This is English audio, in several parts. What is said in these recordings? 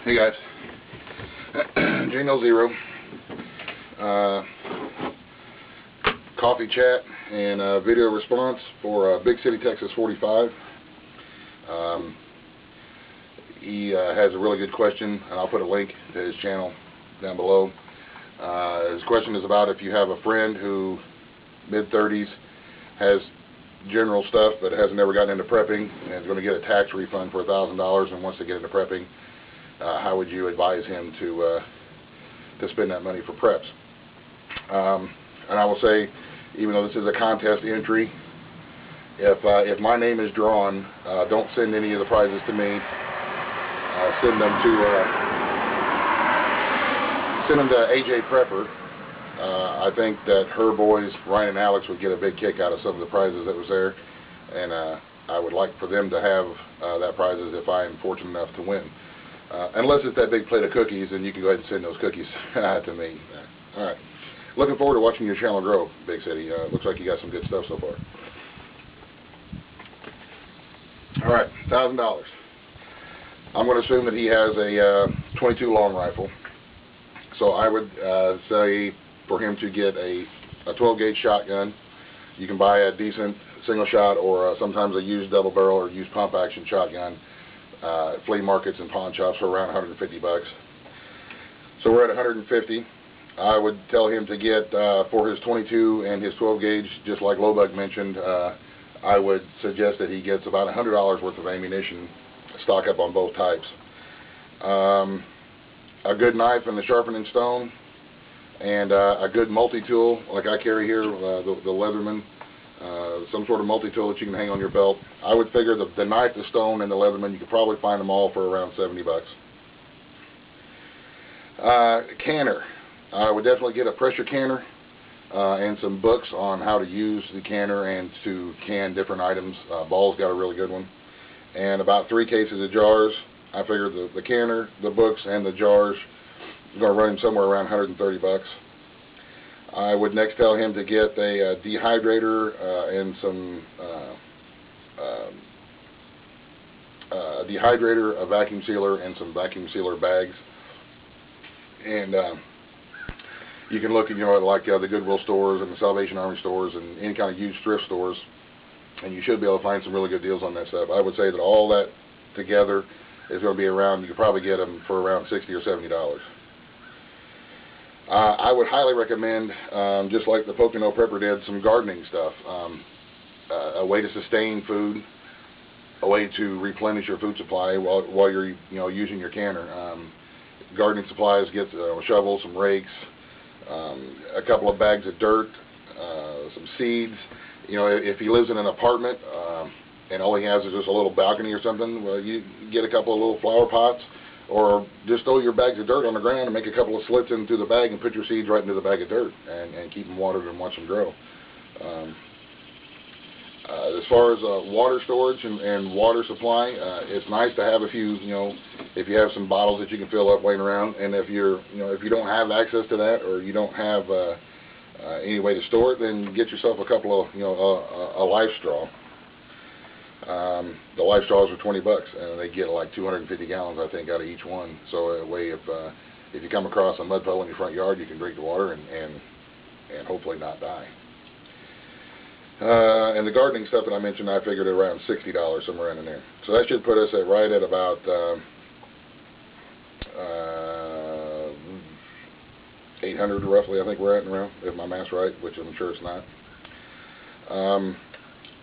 Hey guys, J0, coffee chat and video response for BigCityTexas45. He has a really good question, and I'll put a link to his channel down below. His question is about if you have a friend who mid-30s has general stuff but has never gotten into prepping and is going to get a tax refund for $1,000 and wants to get into prepping. How would you advise him to spend that money for preps? And I will say, even though this is a contest entry, if my name is drawn, don't send any of the prizes to me. Send them to AJ Prepper. I think that her boys, Ryan and Alex, would get a big kick out of some of the prizes that was there, and I would like for them to have that prizes if I am fortunate enough to win. Unless it's that big plate of cookies, then you can go ahead and send those cookies to me. All right. Looking forward to watching your channel grow, Big City. Looks like you got some good stuff so far. All right, $1,000. I'm going to assume that he has a 22 long rifle. So I would say for him to get a 12-gauge shotgun. You can buy a decent single shot or sometimes a used double barrel or used pump action shotgun. Flea markets and pawn shops for around 150 bucks. So we're at 150. I would tell him to get for his 22 and his 12 gauge, just like Lobug mentioned, I would suggest that he gets about $100 worth of ammunition, stock up on both types. A good knife and the sharpening stone, and a good multi-tool like I carry here, the Leatherman. Some sort of multi-tool that you can hang on your belt. I would figure the knife, the stone, and the Leatherman, you could probably find them all for around 70 bucks. Canner. I would definitely get a pressure canner and some books on how to use the canner and to can different items. Ball's got a really good one. And about 3 cases of jars. I figure the canner, the books, and the jars are going to run him somewhere around 130 bucks. I would next tell him to get a dehydrator and some dehydrator, a vacuum sealer, and some vacuum sealer bags. And you can look at, like the Goodwill stores and the Salvation Army stores and any kind of used thrift stores, and you should be able to find some really good deals on that stuff. I would say that all that together is going to be around, you could probably get them for around $60 or $70. I would highly recommend, just like the Pocono Prepper did, some gardening stuff. A way to sustain food, a way to replenish your food supply while you're using your canner. Gardening supplies, get shovels, some rakes, a couple of bags of dirt, some seeds. If he lives in an apartment and all he has is just a little balcony or something, well, you get a couple of little flower pots. Or just throw your bags of dirt on the ground and make a couple of slits into the bag and put your seeds right into the bag of dirt and keep them watered and watch them grow. As far as water storage and water supply, it's nice to have a few, if you have some bottles that you can fill up laying around, and if you don't have access to that or you don't have any way to store it, then get yourself a couple of, a life straw. The life straws are 20 bucks, and they get like 250 gallons, I think, out of each one. So that way, if you come across a mud puddle in your front yard, you can drink the water and hopefully not die. And the gardening stuff that I mentioned, I figured around $60, somewhere in there. So that should put us right at about $800 roughly. I think we're at around, if my math's right, which I'm sure it's not.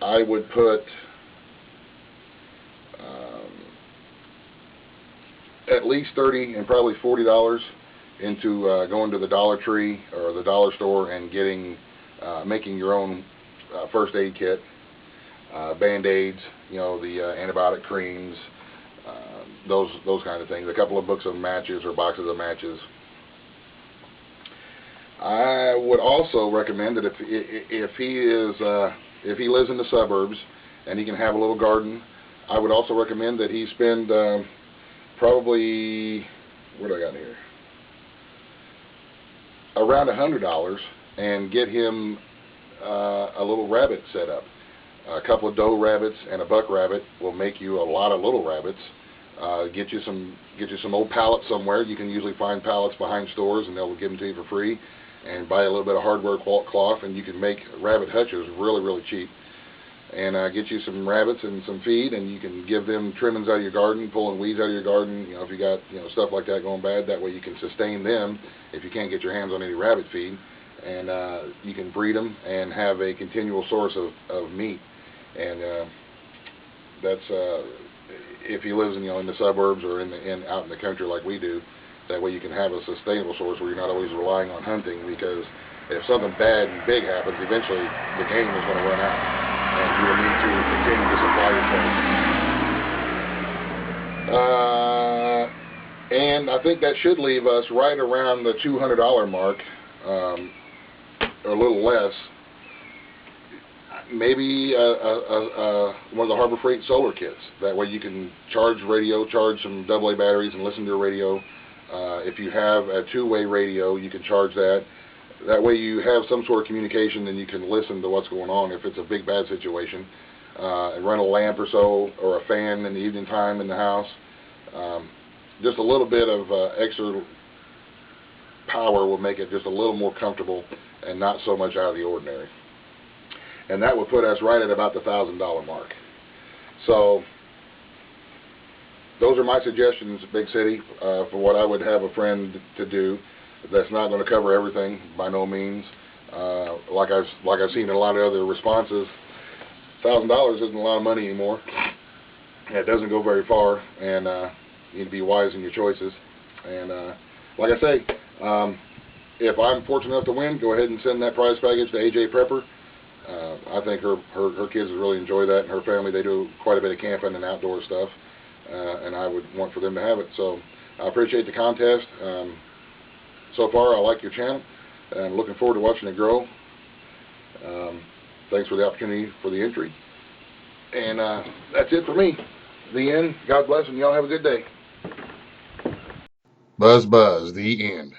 I would put at least $30 and probably $40 into going to the Dollar Tree or the dollar store and making your own first aid kit, Band-Aids, the antibiotic creams, those kind of things. A couple of books of matches or boxes of matches. I would also recommend that if he lives in the suburbs and he can have a little garden, I would also recommend that he spend probably, what do I got here? Around $100 and get him a little rabbit set up. A couple of doe rabbits and a buck rabbit will make you a lot of little rabbits. Get you some old pallets somewhere. You can usually find pallets behind stores, and they'll give them to you for free. And buy a little bit of hardware cloth, and you can make rabbit hutches really cheap. And get you some rabbits and some feed, and you can give them trimmings out of your garden, pulling weeds out of your garden. If you got stuff like that going bad, that way you can sustain them if you can't get your hands on any rabbit feed, and you can breed them and have a continual source of meat. And that's if he lives in the suburbs or out in the country like we do. That way you can have a sustainable source where you're not always relying on hunting, because if something bad and big happens, eventually the game is going to run out, and you will need to continue to supply yourself. And I think that should leave us right around the $200 mark, or a little less. Maybe one of the Harbor Freight solar kits. That way you can charge radio, charge some AA batteries, and listen to your radio. If you have a two-way radio, you can charge that. That way you have some sort of communication, and you can listen to what's going on if it's a big bad situation. And run a lamp or so, or a fan in the evening time in the house. Just a little bit of extra power will make it just a little more comfortable and not so much out of the ordinary. And that would put us right at about the $1,000 mark. So those are my suggestions, Big City, for what I would have a friend to do. That's not going to cover everything, by no means. Like I've seen in a lot of other responses, $1,000 isn't a lot of money anymore. It doesn't go very far, and you need to be wise in your choices. And like I say, if I'm fortunate enough to win, go ahead and send that prize package to AJ Prepper. I think her kids would really enjoy that, and her family, they do quite a bit of camping and outdoor stuff, and I would want for them to have it. So I appreciate the contest. So far, I like your channel, and I'm looking forward to watching it grow. Thanks for the opportunity for the entry. And that's it for me. The end. God bless, and y'all have a good day. Buzz, the end.